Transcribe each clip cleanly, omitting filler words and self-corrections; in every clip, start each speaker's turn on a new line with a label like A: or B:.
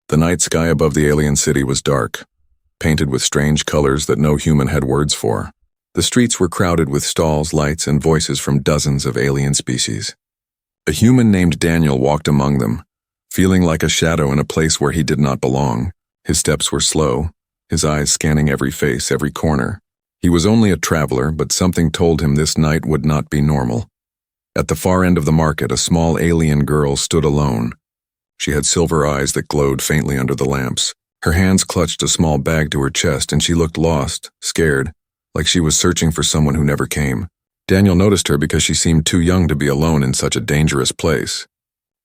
A: The night sky above the alien city was dark, painted with strange colors that no human had words for. The streets were crowded with stalls, lights, and voices from dozens of alien species. A human named Daniel walked among them, feeling like a shadow in a place where he did not belong. His steps were slow, his eyes scanning every face, every corner. He was only a traveler, but something told him this night would not be normal. At the far end of the market, a small alien girl stood alone. She had silver eyes that glowed faintly under the lamps. Her hands clutched a small bag to her chest, and she looked lost, scared, like she was searching for someone who never came. Daniel noticed her because she seemed too young to be alone in such a dangerous place.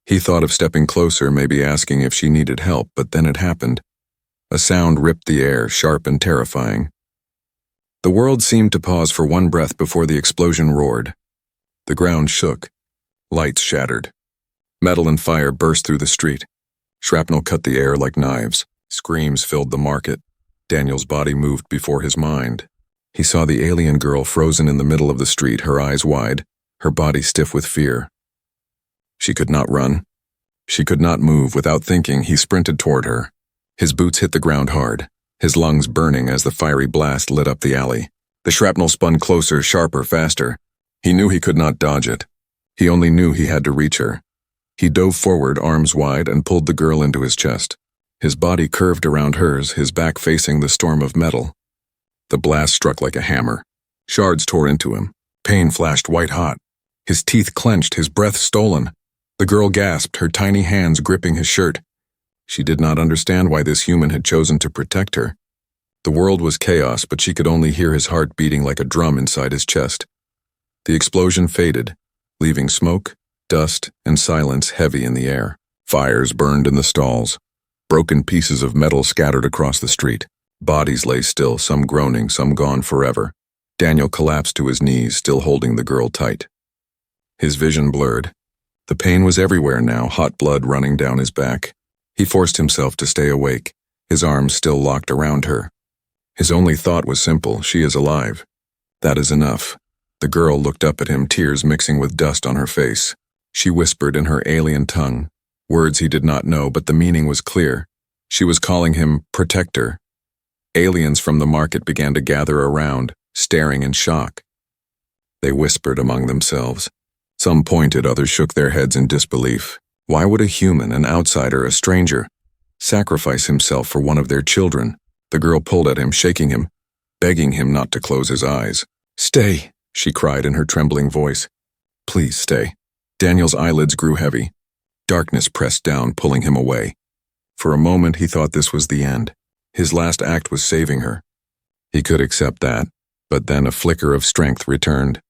A: He thought of stepping closer, maybe asking if she needed help, but then it happened. A sound ripped the air, sharp and terrifying. The world seemed to pause for one breath before the explosion roared. The ground shook. Lights shattered. Metal and fire burst through the street. Shrapnel cut the air like knives. Screams filled the market. Daniel's body moved before his mind. He saw the alien girl frozen in the middle of the street, her eyes wide, her body stiff with fear. She could not run. She could not move. Without thinking, he sprinted toward her. His boots hit the ground hard, his lungs burning as the fiery blast lit up the alley. The shrapnel spun closer, sharper, faster. He knew he could not dodge it. He only knew he had to reach her. He dove forward, arms wide, and pulled the girl into his chest. His body curved around hers, his back facing the storm of metal. The blast struck like a hammer. Shards tore into him. Pain flashed white-hot. His teeth clenched, his breath stolen. The girl gasped, her tiny hands gripping his shirt. She did not understand why this human had chosen to protect her. The world was chaos, but she could only hear his heart beating like a drum inside his chest. The explosion faded, leaving smoke, dust, and silence heavy in the air. Fires burned in the stalls. Broken pieces of metal scattered across the street. Bodies lay still, some groaning, some gone forever. Daniel collapsed to his knees, still holding the girl tight. His vision blurred. The pain was everywhere now, hot blood running down his back. He forced himself to stay awake, his arms still locked around her. His only thought was simple: she is alive. That is enough. The girl looked up at him, tears mixing with dust on her face. She whispered in her alien tongue, words he did not know, but the meaning was clear. She was calling him protector. Aliens from the market began to gather around, staring in shock. They whispered among themselves. Some pointed, others shook their heads in disbelief. Why would a human, an outsider, a stranger, sacrifice himself for one of their children? The girl pulled at him, shaking him, begging him not to close his eyes. "Stay," she cried in her trembling voice. "Please stay." Daniel's eyelids grew heavy. Darkness pressed down, pulling him away. For a moment he thought this was the end. His last act was saving her. He could accept that, but then a flicker of strength returned.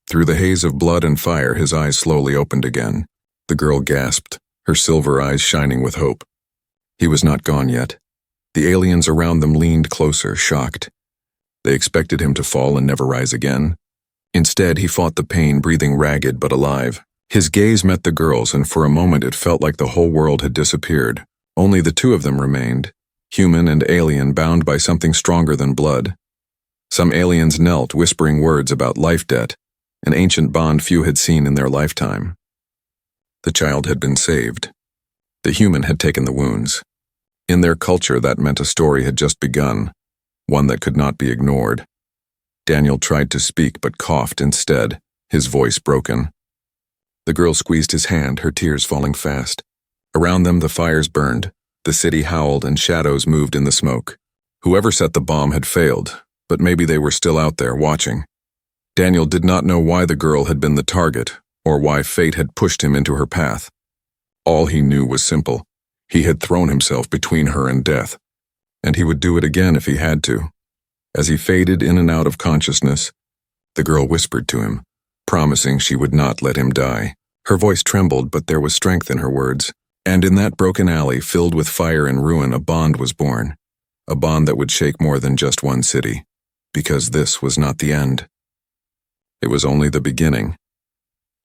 A: Through the haze of blood and fire, his eyes slowly opened again. The girl gasped, her silver eyes shining with hope. He was not gone yet. The aliens around them leaned closer, shocked. They expected him to fall and never rise again. Instead, he fought the pain, breathing ragged but alive. His gaze met the girl's, and for a moment it felt like the whole world had disappeared. Only the two of them remained, human and alien, bound by something stronger than blood. Some aliens knelt, whispering words about life debt, an ancient bond few had seen in their lifetime. The child had been saved. The human had taken the wounds. In their culture, that meant a story had just begun, one that could not be ignored. Daniel tried to speak but coughed instead, his voice broken. The girl squeezed his hand, her tears falling fast. Around them the fires burned, the city howled, and shadows moved in the smoke. Whoever set the bomb had failed, but maybe they were still out there watching. Daniel did not know why the girl had been the target, or why fate had pushed him into her path. All he knew was simple. He had thrown himself between her and death, and he would do it again if he had to. As he faded in and out of consciousness, the girl whispered to him, promising she would not let him die. Her voice trembled, but there was strength in her words. And in that broken alley, filled with fire and ruin, a bond was born. A bond that would shake more than just one city. Because this was not the end. It was only the beginning.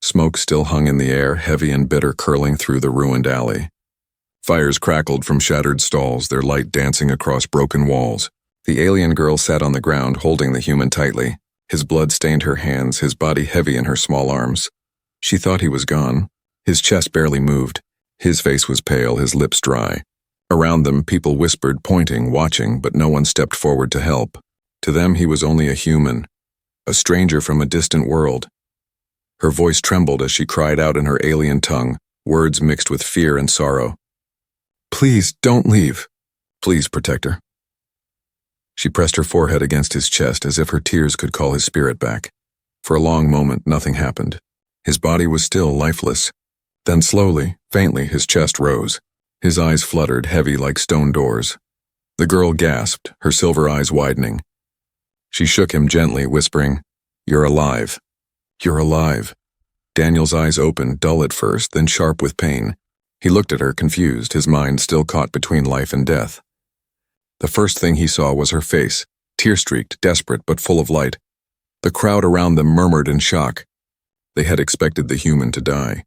A: Smoke still hung in the air, heavy and bitter, curling through the ruined alley. Fires crackled from shattered stalls, their light dancing across broken walls. The alien girl sat on the ground, holding the human tightly. His blood stained her hands, his body heavy in her small arms. She thought he was gone. His chest barely moved. His face was pale, his lips dry. Around them, people whispered, pointing, watching, but no one stepped forward to help. To them, he was only a human, a stranger from a distant world. Her voice trembled as she cried out in her alien tongue, words mixed with fear and sorrow. "Please, don't leave. Please protect her." She pressed her forehead against his chest as if her tears could call his spirit back. For a long moment, nothing happened. His body was still lifeless. Then slowly, faintly, his chest rose. His eyes fluttered, heavy like stone doors. The girl gasped, her silver eyes widening. She shook him gently, whispering, "You're alive. You're alive." Daniel's eyes opened, dull at first, then sharp with pain. He looked at her, confused, his mind still caught between life and death. The first thing he saw was her face, tear-streaked, desperate, but full of light. The crowd around them murmured in shock. They had expected the human to die.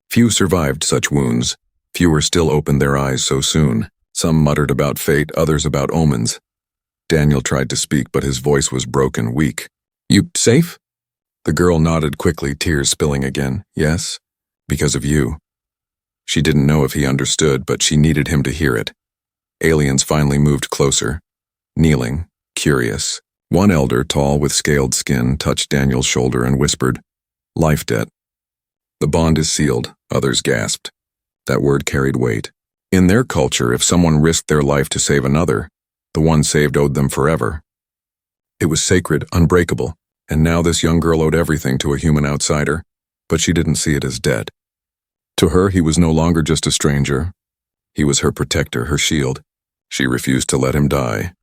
A: Few survived such wounds. Fewer still opened their eyes so soon. Some muttered about fate, others about omens. Daniel tried to speak, but his voice was broken, weak. "You safe?" The girl nodded quickly, tears spilling again. "Yes, because of you." She didn't know if he understood, but she needed him to hear it. Aliens finally moved closer, kneeling, curious. One elder, tall with scaled skin, touched Daniel's shoulder and whispered, "Life debt." "The bond is sealed," others gasped. That word carried weight. In their culture, if someone risked their life to save another, the one saved owed them forever. It was sacred, unbreakable, and now this young girl owed everything to a human outsider, but she didn't see it as debt. To her, he was no longer just a stranger. He was her protector, her shield. She refused to let him die.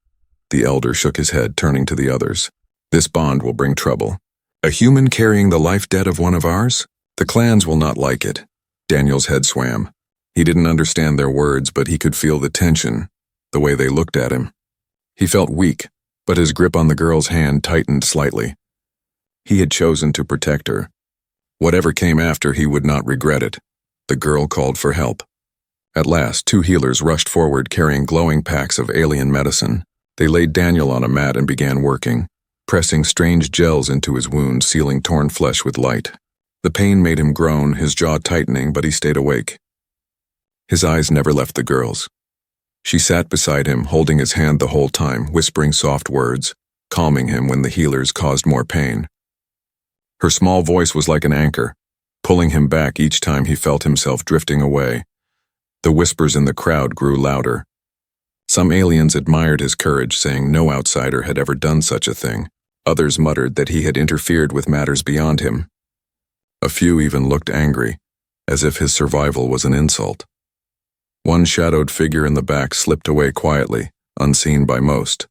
A: The elder shook his head, turning to the others. "This bond will bring trouble. A human carrying the life debt of one of ours? The clans will not like it." Daniel's head swam. He didn't understand their words, but he could feel the tension, the way they looked at him. He felt weak, but his grip on the girl's hand tightened slightly. He had chosen to protect her. Whatever came after, he would not regret it. The girl called for help. At last, 2 healers rushed forward carrying glowing packs of alien medicine. They laid Daniel on a mat and began working, pressing strange gels into his wound, sealing torn flesh with light. The pain made him groan, his jaw tightening, but he stayed awake. His eyes never left the girl's. She sat beside him, holding his hand the whole time, whispering soft words, calming him when the healers caused more pain. Her small voice was like an anchor, pulling him back each time he felt himself drifting away. The whispers in the crowd grew louder. Some aliens admired his courage, saying no outsider had ever done such a thing. Others muttered that he had interfered with matters beyond him. A few even looked angry, as if his survival was an insult. One shadowed figure in the back slipped away quietly, unseen by most.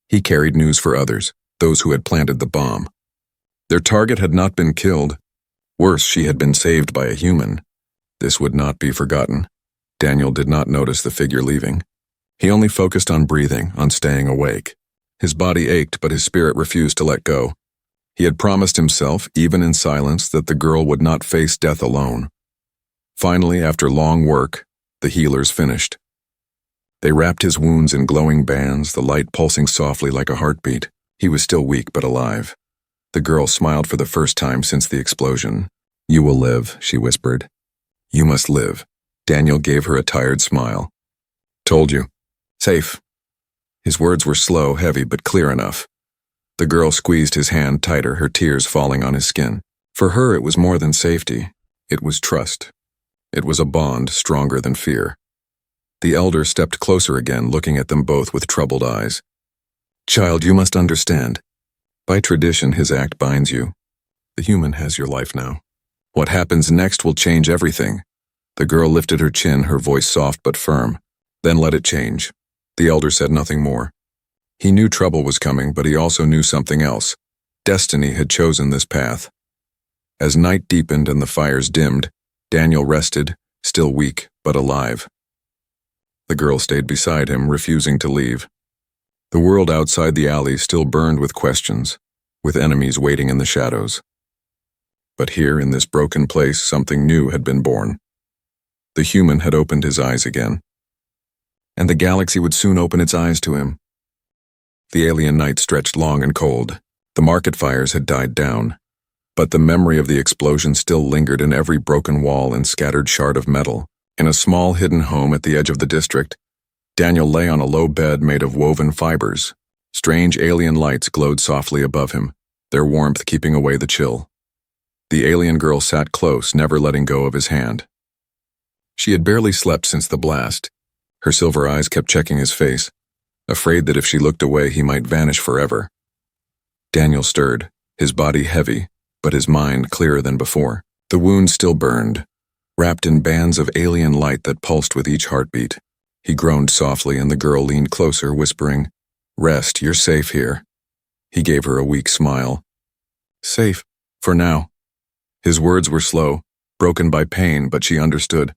A: He carried news for others, those who had planted the bomb. Their target had not been killed. Worse, she had been saved by a human. This would not be forgotten. Daniel did not notice the figure leaving. He only focused on breathing, on staying awake. His body ached, but his spirit refused to let go. He had promised himself, even in silence, that the girl would not face death alone. Finally, after long work, the healers finished. They wrapped his wounds in glowing bands, the light pulsing softly like a heartbeat. He was still weak but alive. The girl smiled for the first time since the explosion. "You will live," she whispered. "You must live." Daniel gave her a tired smile. "Told you. Safe." His words were slow, heavy, but clear enough. The girl squeezed his hand tighter, her tears falling on his skin. For her, it was more than safety. It was trust. It was a bond stronger than fear. The elder stepped closer again, looking at them both with troubled eyes. "Child, you must understand. By tradition, his act binds you. The human has your life now. What happens next will change everything." The girl lifted her chin, her voice soft but firm. "Then let it change." The elder said nothing more. He knew trouble was coming, but he also knew something else. Destiny had chosen this path. As night deepened and the fires dimmed, Daniel rested, still weak, but alive. The girl stayed beside him, refusing to leave. The world outside the alley still burned with questions, with enemies waiting in the shadows. But here, in this broken place, something new had been born. The human had opened his eyes again. And the galaxy would soon open its eyes to him. The alien night stretched long and cold. The market fires had died down, but the memory of the explosion still lingered in every broken wall and scattered shard of metal. In a small hidden home at the edge of the district, Daniel lay on a low bed made of woven fibers. Strange alien lights glowed softly above him, their warmth keeping away the chill. The alien girl sat close, never letting go of his hand. She had barely slept since the blast. Her silver eyes kept checking his face, afraid that if she looked away he might vanish forever. Daniel stirred, his body heavy, but his mind clearer than before. The wound still burned, wrapped in bands of alien light that pulsed with each heartbeat. He groaned softly and the girl leaned closer, whispering, "Rest, you're safe here." He gave her a weak smile. "Safe, for now." His words were slow, broken by pain, but she understood.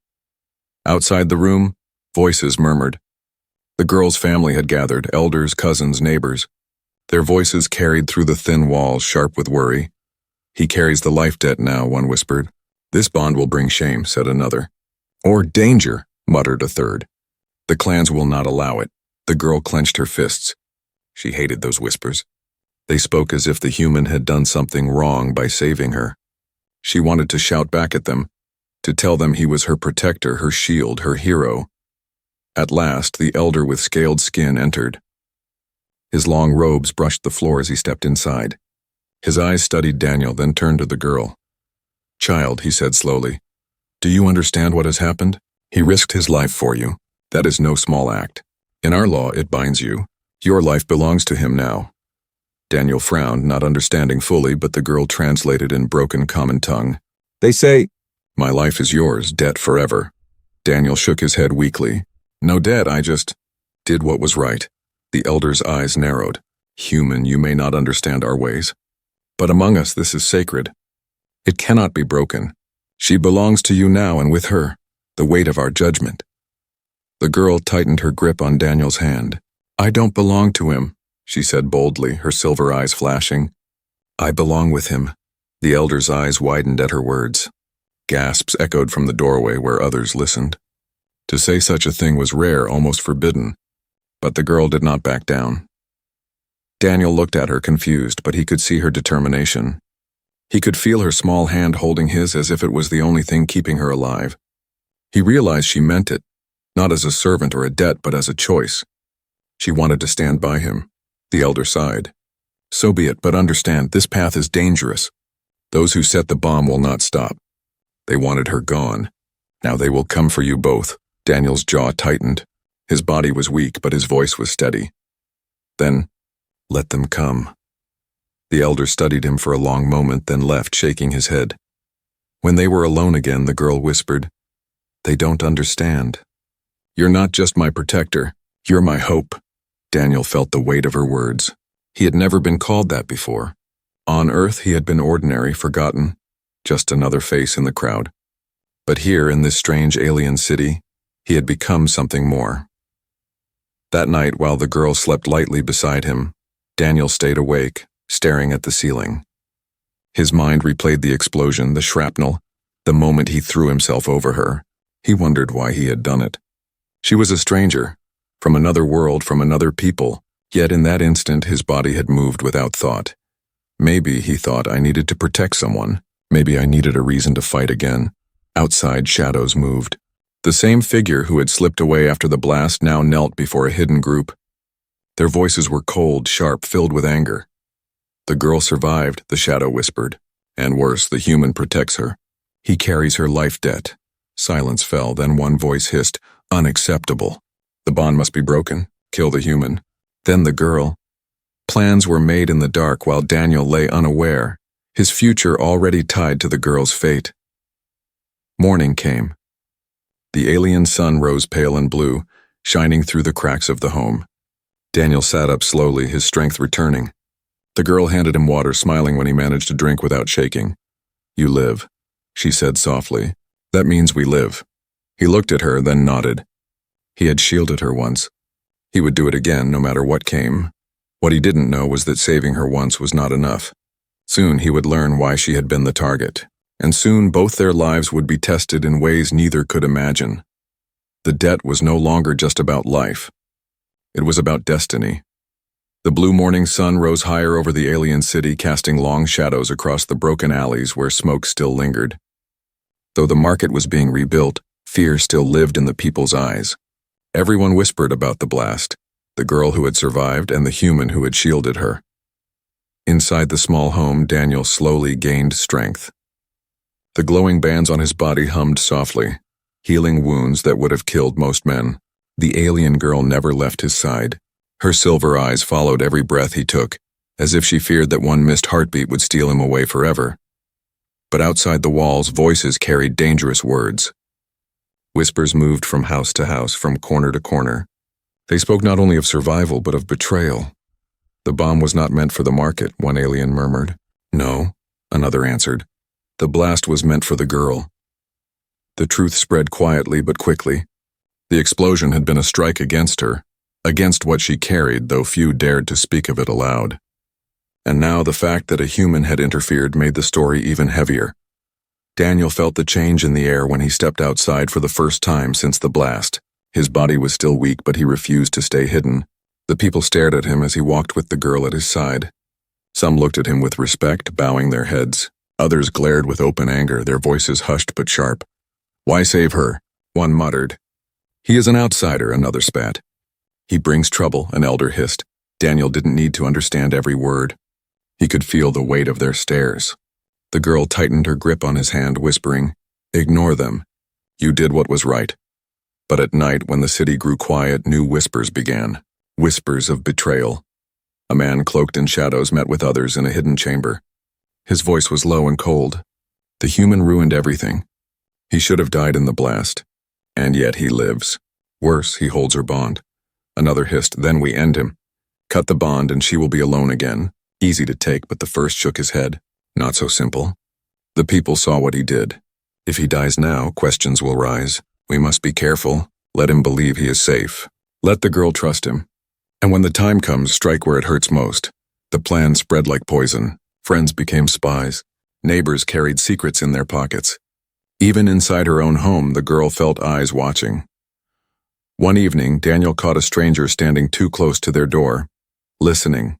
A: Outside the room, voices murmured. The girl's family had gathered, elders, cousins, neighbors. Their voices carried through the thin walls, sharp with worry. "He carries the life debt now," one whispered. "This bond will bring shame," said another. "Or danger," muttered a third. "The clans will not allow it." The girl clenched her fists. She hated those whispers. They spoke as if the human had done something wrong by saving her. She wanted to shout back at them, to tell them he was her protector, her shield, her hero. At last, the elder with scaled skin entered. His long robes brushed the floor as he stepped inside. His eyes studied Daniel, then turned to the girl. "Child," he said slowly, "do you understand what has happened? He risked his life for you. That is no small act. In our law, it binds you. Your life belongs to him now." Daniel frowned, not understanding fully, but the girl translated in broken common tongue. "They say, 'My life is yours, debt forever.'" Daniel shook his head weakly. "No debt, I just did what was right." The elder's eyes narrowed. "Human, you may not understand our ways. But among us this is sacred. It cannot be broken. She belongs to you now, and with her, the weight of our judgment." The girl tightened her grip on Daniel's hand. "I don't belong to him," she said boldly, her silver eyes flashing. "I belong with him." The elder's eyes widened at her words. Gasps echoed from the doorway where others listened. To say such a thing was rare, almost forbidden. But the girl did not back down. Daniel looked at her confused, but he could see her determination. He could feel her small hand holding his as if it was the only thing keeping her alive. He realized she meant it, not as a servant or a debt, but as a choice. She wanted to stand by him. The elder sighed. "So be it, but understand, this path is dangerous. Those who set the bomb will not stop. They wanted her gone. Now they will come for you both." Daniel's jaw tightened. His body was weak, but his voice was steady. "Then, let them come." The elder studied him for a long moment, then left, shaking his head. When they were alone again, the girl whispered, "They don't understand. You're not just my protector, you're my hope." Daniel felt the weight of her words. He had never been called that before. On Earth, he had been ordinary, forgotten, just another face in the crowd. But here, in this strange alien city, he had become something more. That night, while the girl slept lightly beside him, Daniel stayed awake, staring at the ceiling. His mind replayed the explosion, the shrapnel, the moment he threw himself over her. He wondered why he had done it. She was a stranger, from another world, from another people, yet in that instant his body had moved without thought. Maybe, he thought, I needed to protect someone. Maybe I needed a reason to fight again. Outside, shadows moved. The same figure who had slipped away after the blast now knelt before a hidden group. Their voices were cold, sharp, filled with anger. "The girl survived," the shadow whispered. "And worse, the human protects her. He carries her life debt." Silence fell, then one voice hissed, "Unacceptable. The bond must be broken. Kill the human." Then the girl. Plans were made in the dark while Daniel lay unaware, his future already tied to the girl's fate. Morning came. The alien sun rose pale and blue, shining through the cracks of the home. Daniel sat up slowly, his strength returning. The girl handed him water, smiling when he managed to drink without shaking. "You live," she said softly. "That means we live." He looked at her, then nodded. He had shielded her once. He would do it again, no matter what came. What he didn't know was that saving her once was not enough. Soon he would learn why she had been the target, and soon both their lives would be tested in ways neither could imagine. The debt was no longer just about life. It was about destiny. The blue morning sun rose higher over the alien city, casting long shadows across the broken alleys where smoke still lingered. Though the market was being rebuilt, Fear still lived in the people's eyes. Everyone whispered about the blast, the girl who had survived and the human who had shielded her. Inside the small home, Daniel slowly gained strength. The glowing bands on his body hummed softly, healing wounds that would have killed most men. The alien girl never left his side. Her silver eyes followed every breath he took, as if she feared that one missed heartbeat would steal him away forever. But outside the walls, voices carried dangerous words. Whispers moved from house to house, from corner to corner. They spoke not only of survival, but of betrayal. The bomb was not meant for the market, one alien murmured. No, another answered. The blast was meant for the girl. The truth spread quietly but quickly. The explosion had been a strike against her, against what she carried, though few dared to speak of it aloud. And now the fact that a human had interfered made the story even heavier. Daniel felt the change in the air when he stepped outside for the first time since the blast. His body was still weak, but he refused to stay hidden. The people stared at him as he walked with the girl at his side. Some looked at him with respect, bowing their heads. Others glared with open anger, their voices hushed but sharp. "Why save her?" one muttered. "He is an outsider," another spat. "He brings trouble," an elder hissed. Daniel didn't need to understand every word. He could feel the weight of their stares. The girl tightened her grip on his hand, whispering, "Ignore them. You did what was right." But at night, when the city grew quiet, new whispers began. Whispers of betrayal. A man cloaked in shadows met with others in a hidden chamber. His voice was low and cold. The human ruined everything. He should have died in the blast. And yet he lives. Worse, he holds her bond. Another hissed, "Then we end him. Cut the bond and she will be alone again." Easy to take, but the first shook his head. Not so simple. The people saw what he did. If he dies now, questions will rise. We must be careful. Let him believe he is safe. Let the girl trust him. And when the time comes, strike where it hurts most. The plan spread like poison. Friends became spies. Neighbors carried secrets in their pockets. Even inside her own home, the girl felt eyes watching. One evening, Daniel caught a stranger standing too close to their door, listening.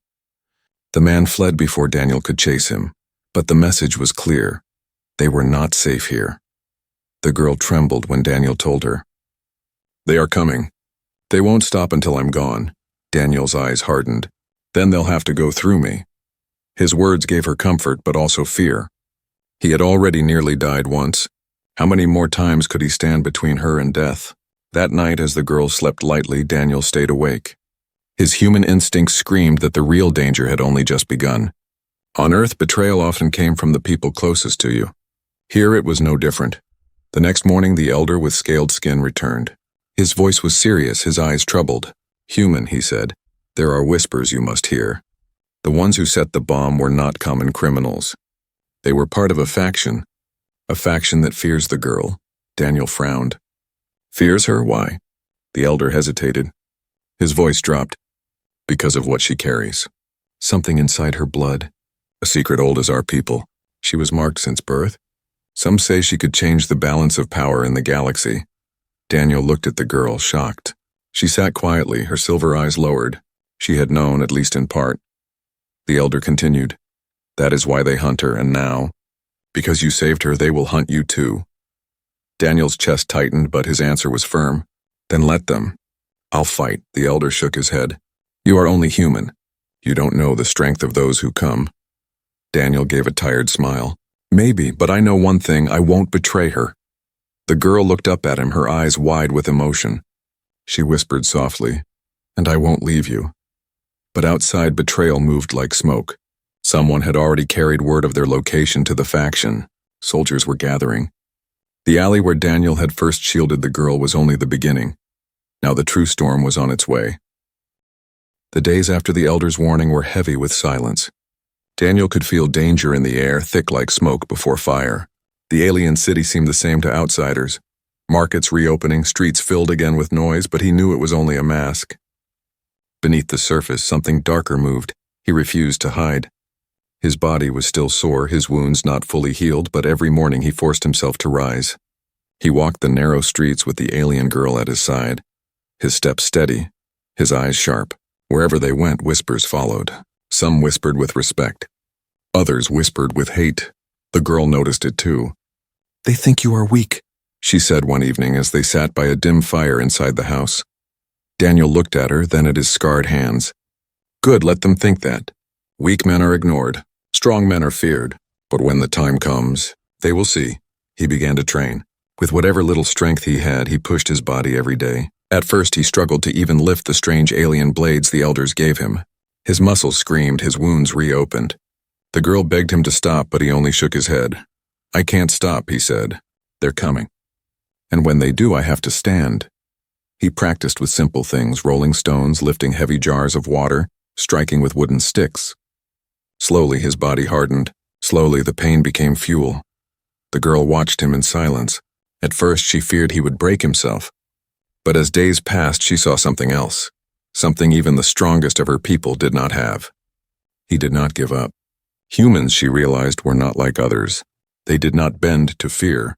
A: The man fled before Daniel could chase him, but the message was clear. They were not safe here. The girl trembled when Daniel told her. "They are coming. They won't stop until I'm gone." Daniel's eyes hardened. "Then they'll have to go through me." His words gave her comfort, but also fear. He had already nearly died once. How many more times could he stand between her and death? That night, as the girl slept lightly, Daniel stayed awake. His human instincts screamed that the real danger had only just begun. On Earth, betrayal often came from the people closest to you. Here it was no different. The next morning, the elder with scaled skin returned. His voice was serious, his eyes troubled. "Human," he said, "there are whispers you must hear. The ones who set the bomb were not common criminals. They were part of a faction that fears the girl." Daniel frowned. "Fears her? Why?" The elder hesitated. His voice dropped. "Because of what she carries. Something inside her blood. A secret old as our people. She was marked since birth. Some say she could change the balance of power in the galaxy." Daniel looked at the girl, shocked. She sat quietly, her silver eyes lowered. She had known, at least in part. The elder continued. "That is why they hunt her, and now, because you saved her, they will hunt you too." Daniel's chest tightened, but his answer was firm. "Then let them. I'll fight." The elder shook his head. "You are only human. You don't know the strength of those who come." Daniel gave a tired smile. "Maybe, but I know one thing, I won't betray her." The girl looked up at him, her eyes wide with emotion. She whispered softly, "And I won't leave you." But outside, betrayal moved like smoke. Someone had already carried word of their location to the faction. Soldiers were gathering. The alley where Daniel had first shielded the girl was only the beginning. Now the true storm was on its way. The days after the elder's warning were heavy with silence. Daniel could feel danger in the air, thick like smoke before fire. The alien city seemed the same to outsiders. Markets reopening, streets filled again with noise, but he knew it was only a mask. Beneath the surface, something darker moved. He refused to hide. His body was still sore, his wounds not fully healed, but every morning he forced himself to rise. He walked the narrow streets with the alien girl at his side. His steps steady, his eyes sharp. Wherever they went, whispers followed. Some whispered with respect. Others whispered with hate. The girl noticed it too. "They think you are weak," she said one evening as they sat by a dim fire inside the house. Daniel looked at her, then at his scarred hands. Good, let them think that. Weak men are ignored, strong men are feared, but when the time comes, they will see. He began to train. With whatever little strength he had, he pushed his body every day. At first, he struggled to even lift the strange alien blades the elders gave him. His muscles screamed, his wounds reopened. The girl begged him to stop, but he only shook his head. I can't stop, he said. They're coming. And when they do, I have to stand. He practiced with simple things, rolling stones, lifting heavy jars of water, striking with wooden sticks. Slowly, his body hardened. Slowly, the pain became fuel. The girl watched him in silence. At first, she feared he would break himself. But as days passed, she saw something else. Something even the strongest of her people did not have. He did not give up. Humans, she realized, were not like others. They did not bend to fear.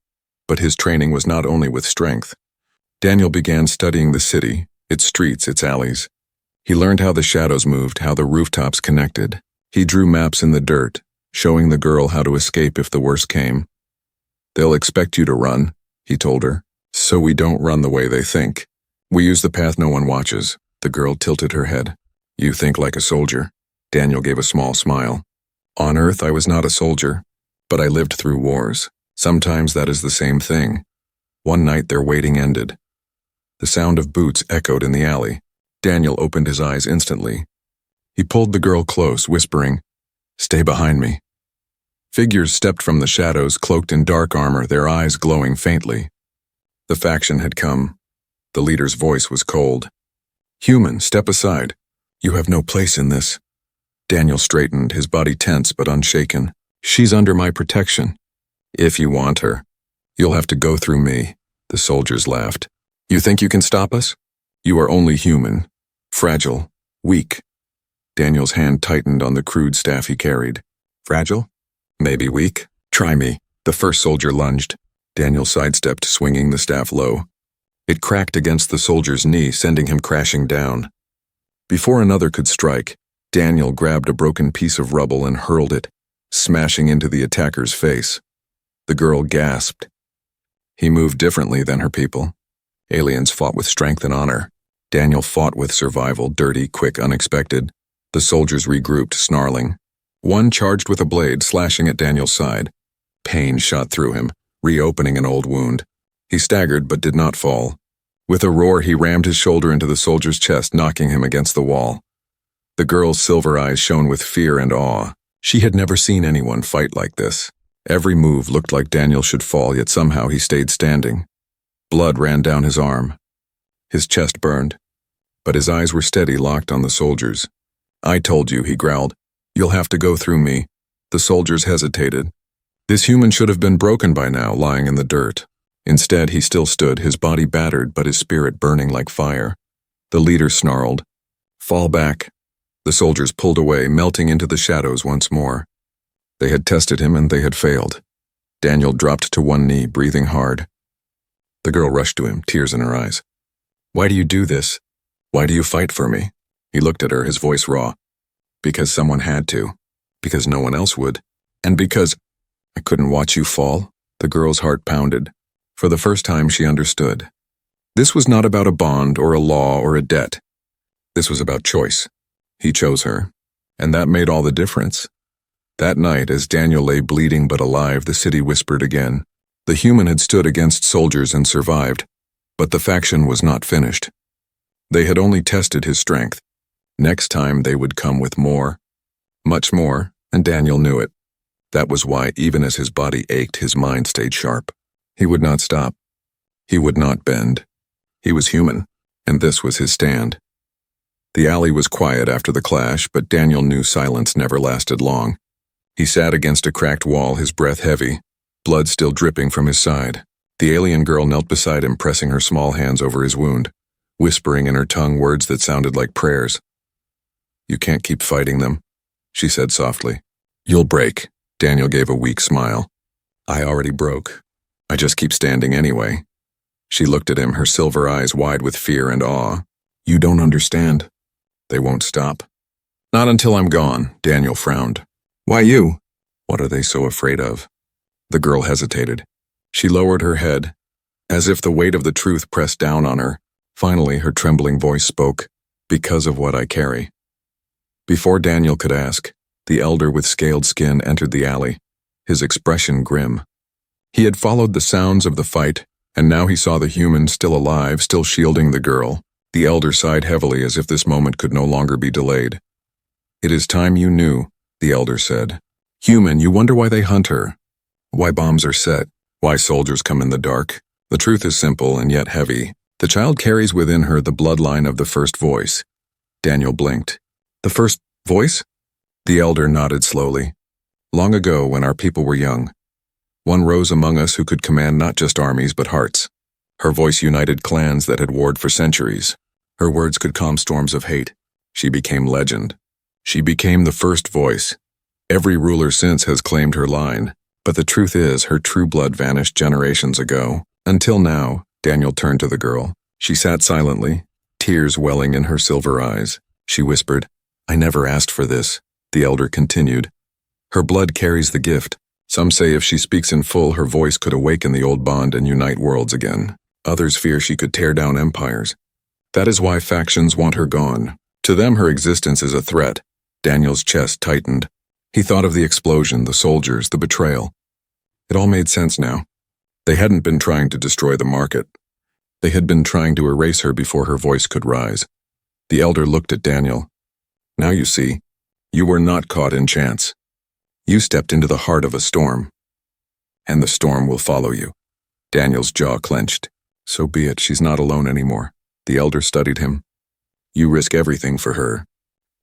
A: But his training was not only with strength. Daniel began studying the city, its streets, its alleys. He learned how the shadows moved, how the rooftops connected. He drew maps in the dirt, showing the girl how to escape if the worst came. They'll expect you to run, he told her, so we don't run the way they think. We use the path no one watches. The girl tilted her head. You think like a soldier. Daniel gave a small smile. On Earth, I was not a soldier, but I lived through wars. Sometimes that is the same thing. One night their waiting ended. The sound of boots echoed in the alley. Daniel opened his eyes instantly. He pulled the girl close, whispering, Stay behind me. Figures stepped from the shadows, cloaked in dark armor, their eyes glowing faintly. The faction had come. The leader's voice was cold. Human, step aside. You have no place in this. Daniel straightened, his body tense but unshaken. She's under my protection. If you want her, you'll have to go through me. The soldiers laughed. You think you can stop us? You are only human. Fragile. Weak. Daniel's hand tightened on the crude staff he carried. Fragile? Maybe weak. Try me. The first soldier lunged. Daniel sidestepped, swinging the staff low. It cracked against the soldier's knee, sending him crashing down. Before another could strike, Daniel grabbed a broken piece of rubble and hurled it, smashing into the attacker's face. The girl gasped. He moved differently than her people. Aliens fought with strength and honor. Daniel fought with survival, dirty, quick, unexpected. The soldiers regrouped, snarling. One charged with a blade, slashing at Daniel's side. Pain shot through him, reopening an old wound. He staggered but did not fall. With a roar, he rammed his shoulder into the soldier's chest, knocking him against the wall. The girl's silver eyes shone with fear and awe. She had never seen anyone fight like this. Every move looked like Daniel should fall, yet somehow he stayed standing. Blood ran down his arm. His chest burned, but his eyes were steady, locked on the soldiers. I told you, he growled. You'll have to go through me. The soldiers hesitated. This human should have been broken by now, lying in the dirt. Instead, he still stood, his body battered, but his spirit burning like fire. The leader snarled. Fall back. The soldiers pulled away, melting into the shadows once more. They had tested him and they had failed. Daniel dropped to one knee, breathing hard. The girl rushed to him, tears in her eyes. Why do you do this? Why do you fight for me? He looked at her, his voice raw. Because someone had to. Because no one else would. And because I couldn't watch you fall. The girl's heart pounded. For the first time, she understood. This was not about a bond or a law or a debt. This was about choice. He chose her. And that made all the difference. That night, as Daniel lay bleeding but alive, the city whispered again. The human had stood against soldiers and survived, but the faction was not finished. They had only tested his strength. Next time they would come with more. Much more, and Daniel knew it. That was why, even as his body ached, his mind stayed sharp. He would not stop. He would not bend. He was human, and this was his stand. The alley was quiet after the clash, but Daniel knew silence never lasted long. He sat against a cracked wall, his breath heavy, blood still dripping from his side. The alien girl knelt beside him, pressing her small hands over his wound, whispering in her tongue words that sounded like prayers. You can't keep fighting them, she said softly. You'll break. Daniel gave a weak smile. I already broke. I just keep standing anyway. She looked at him, her silver eyes wide with fear and awe. You don't understand. They won't stop. Not until I'm gone, Daniel frowned. Why you? What are they so afraid of? The girl hesitated. She lowered her head. As if the weight of the truth pressed down on her, finally her trembling voice spoke, "Because of what I carry." Before Daniel could ask, the elder with scaled skin entered the alley, his expression grim. He had followed the sounds of the fight, and now he saw the human still alive, still shielding the girl. The elder sighed heavily as if this moment could no longer be delayed. "It is time you knew," the elder said. "Human, you wonder why they hunt her, why bombs are set, why soldiers come in the dark. The truth is simple and yet heavy. The child carries within her the bloodline of the first voice." Daniel blinked. "The first voice?" The elder nodded slowly. "Long ago, when our people were young, one rose among us who could command not just armies but hearts. Her voice united clans that had warred for centuries. Her words could calm storms of hate. She became legend. She became the first voice. Every ruler since has claimed her line, but the truth is her true blood vanished generations ago. Until now." Daniel turned to the girl. She sat silently, tears welling in her silver eyes. She whispered, "I never asked for this." The elder continued, "Her blood carries the gift. Some say if she speaks in full, her voice could awaken the old bond and unite worlds again. Others fear she could tear down empires. That is why factions want her gone. To them, her existence is a threat." Daniel's chest tightened. He thought of the explosion, the soldiers, the betrayal. It all made sense now. They hadn't been trying to destroy the market. They had been trying to erase her before her voice could rise. The elder looked at Daniel. "Now you see, you were not caught in chance. You stepped into the heart of a storm. And the storm will follow you." Daniel's jaw clenched. "So be it, she's not alone anymore." The elder studied him. "You risk everything for her.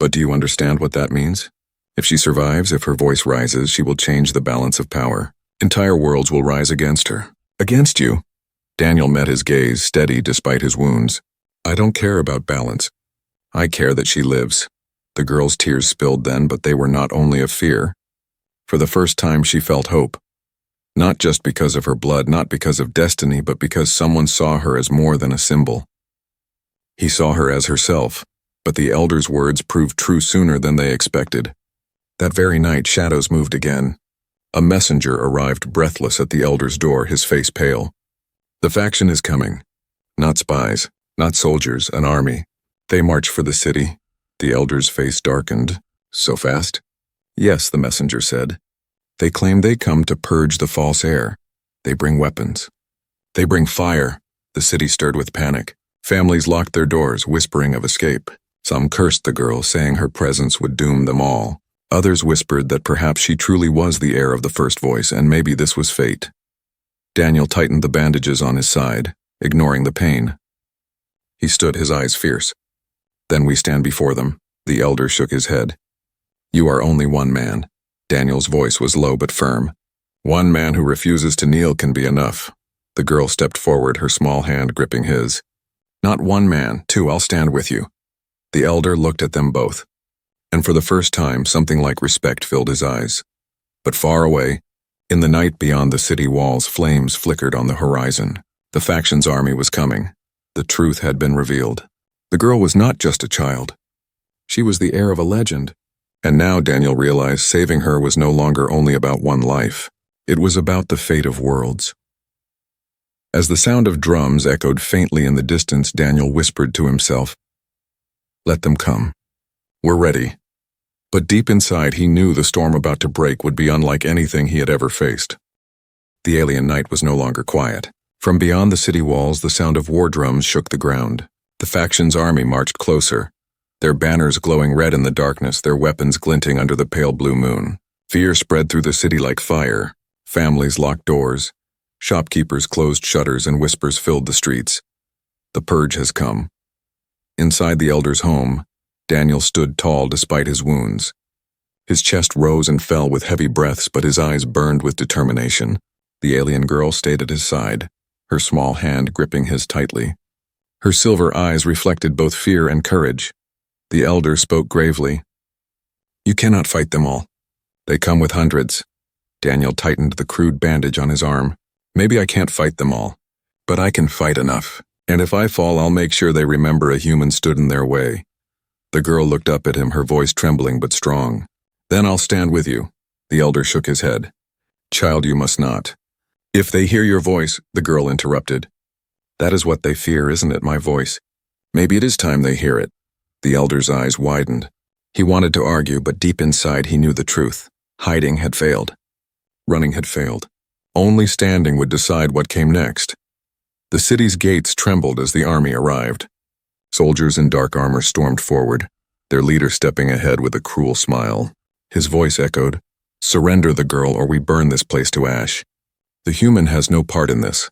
A: But do you understand what that means? If she survives, if her voice rises, she will change the balance of power. Entire worlds will rise against her." "Against you?" Daniel met his gaze, steady despite his wounds. "I don't care about balance. I care that she lives." The girl's tears spilled then, but they were not only of fear. For the first time she felt hope. Not just because of her blood, not because of destiny, but because someone saw her as more than a symbol. He saw her as herself, but the elder's words proved true sooner than they expected. That very night, shadows moved again. A messenger arrived breathless at the elder's door, his face pale. "The faction is coming. Not spies, not soldiers, an army. They march for the city." The elder's face darkened. "So fast?" "Yes," the messenger said. "They claim they come to purge the false heir. They bring weapons. They bring fire." The city stirred with panic. Families locked their doors, whispering of escape. Some cursed the girl, saying her presence would doom them all. Others whispered that perhaps she truly was the heir of the first voice, and maybe this was fate. Daniel tightened the bandages on his side, ignoring the pain. He stood, his eyes fierce. "Then we stand before them." The elder shook his head. "You are only one man." Daniel's voice was low but firm. "One man who refuses to kneel can be enough." The girl stepped forward, her small hand gripping his. "Not one man, two, I'll stand with you." The elder looked at them both. And for the first time, something like respect filled his eyes. But far away, in the night beyond the city walls, flames flickered on the horizon. The faction's army was coming. The truth had been revealed. The girl was not just a child. She was the heir of a legend. And now Daniel realized saving her was no longer only about one life. It was about the fate of worlds. As the sound of drums echoed faintly in the distance, Daniel whispered to himself, "Let them come. We're ready." But deep inside, he knew the storm about to break would be unlike anything he had ever faced. The alien night was no longer quiet. From beyond the city walls, the sound of war drums shook the ground. The faction's army marched closer, their banners glowing red in the darkness, their weapons glinting under the pale blue moon. Fear spread through the city like fire. Families locked doors. Shopkeepers closed shutters, and whispers filled the streets. The purge has come. Inside the elder's home, Daniel stood tall despite his wounds. His chest rose and fell with heavy breaths, but his eyes burned with determination. The alien girl stayed at his side, her small hand gripping his tightly. Her silver eyes reflected both fear and courage. The elder spoke gravely. "You cannot fight them all. They come with hundreds." Daniel tightened the crude bandage on his arm. "Maybe I can't fight them all, but I can fight enough. And if I fall, I'll make sure they remember a human stood in their way." The girl looked up at him, her voice trembling but strong. "Then I'll stand with you." The elder shook his head. "Child, you must not." "If they hear your voice," the girl interrupted. That is what they fear, isn't it, my voice? Maybe it is time they hear it. The elder's eyes widened. He wanted to argue, but deep inside he knew the truth. Hiding had failed. Running had failed. Only standing would decide what came next. The city's gates trembled as the army arrived. Soldiers in dark armor stormed forward, their leader stepping ahead with a cruel smile. His voice echoed, "Surrender the girl or we burn this place to ash. The human has no part in this.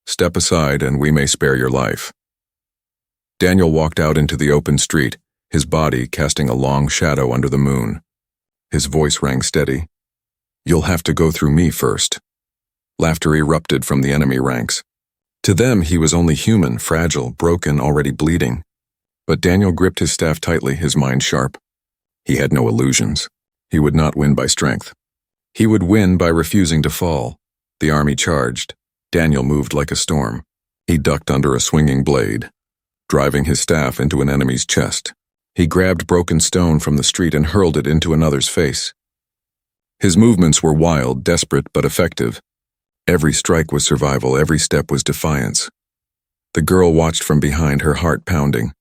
A: Step aside and we may spare your life." Daniel walked out into the open street, his body casting a long shadow under the moon. His voice rang steady. "You'll have to go through me first." Laughter erupted from the enemy ranks. To them, he was only human, fragile, broken, already bleeding. But Daniel gripped his staff tightly, his mind sharp. He had no illusions. He would not win by strength. He would win by refusing to fall. The army charged. Daniel moved like a storm. He ducked under a swinging blade, driving his staff into an enemy's chest. He grabbed broken stone from the street and hurled it into another's face. His movements were wild, desperate, but effective. Every strike was survival, every step was defiance. The girl watched from behind, her heart pounding.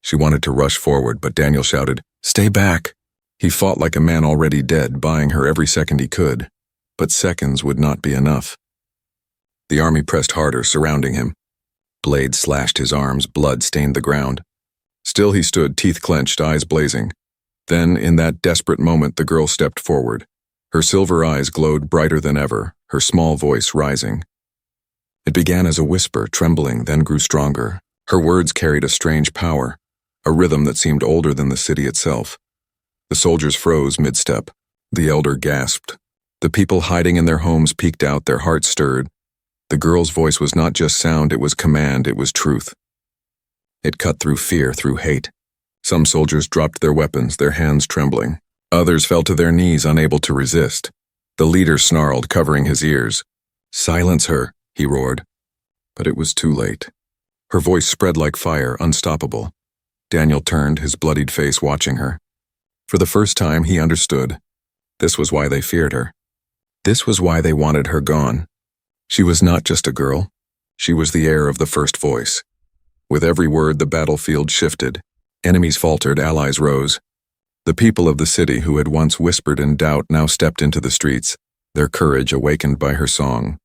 A: She wanted to rush forward, but Daniel shouted, "Stay back!" He fought like a man already dead, buying her every second he could. But seconds would not be enough. The army pressed harder, surrounding him. Blades slashed his arms, blood stained the ground. Still he stood, teeth clenched, eyes blazing. Then, in that desperate moment, the girl stepped forward. Her silver eyes glowed brighter than ever, her small voice rising. It began as a whisper, trembling, then grew stronger. Her words carried a strange power, a rhythm that seemed older than the city itself. The soldiers froze mid-step. The elder gasped. The people hiding in their homes peeked out, their hearts stirred. The girl's voice was not just sound, it was command, it was truth. It cut through fear, through hate. Some soldiers dropped their weapons, their hands trembling. Others fell to their knees, unable to resist. The leader snarled, covering his ears. "Silence her," he roared. But it was too late. Her voice spread like fire, unstoppable. Daniel turned, his bloodied face watching her. For the first time, he understood. This was why they feared her. This was why they wanted her gone. She was not just a girl. She was the heir of the first voice. With every word, the battlefield shifted. Enemies faltered, allies rose. The people of the city who had once whispered in doubt now stepped into the streets, their courage awakened by her song.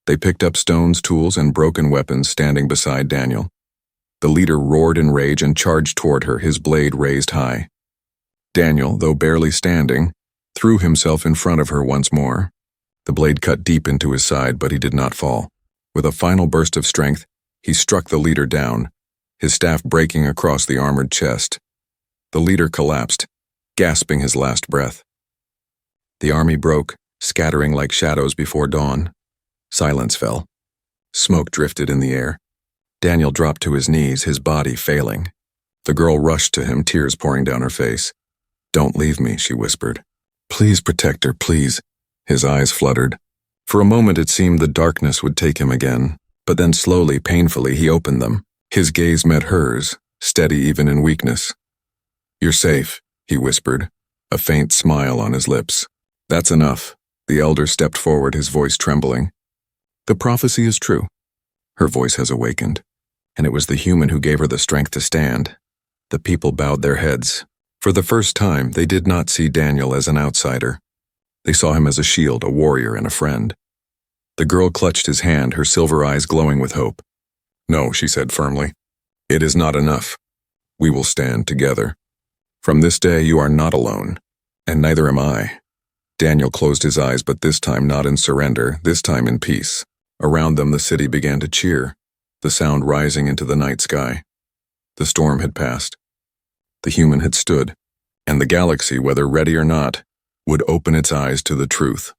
A: They picked up stones, tools, and broken weapons standing beside Daniel. The leader roared in rage and charged toward her, his blade raised high. Daniel, though barely standing, threw himself in front of her once more. The blade cut deep into his side, but he did not fall. With a final burst of strength, he struck the leader down, his staff breaking across the armored chest. The leader collapsed, gasping his last breath. The army broke, scattering like shadows before dawn. Silence fell. Smoke drifted in the air. Daniel dropped to his knees, his body failing. The girl rushed to him, tears pouring down her face. "Don't leave me," she whispered. "Please protect her, please." His eyes fluttered. For a moment it seemed the darkness would take him again, but then slowly, painfully, he opened them. His gaze met hers, steady even in weakness. "You're safe," he whispered, a faint smile on his lips. "That's enough." The elder stepped forward, his voice trembling. "The prophecy is true. Her voice has awakened, and it was the human who gave her the strength to stand." The people bowed their heads. For the first time, they did not see Daniel as an outsider. They saw him as a shield, a warrior, and a friend. The girl clutched his hand, her silver eyes glowing with hope. "No," she said firmly. "It is not enough. We will stand together. From this day you are not alone, and neither am I." Daniel closed his eyes, but this time not in surrender, this time in peace. Around them the city began to cheer, the sound rising into the night sky. The storm had passed. The human had stood, and the galaxy, whether ready or not, would open its eyes to the truth.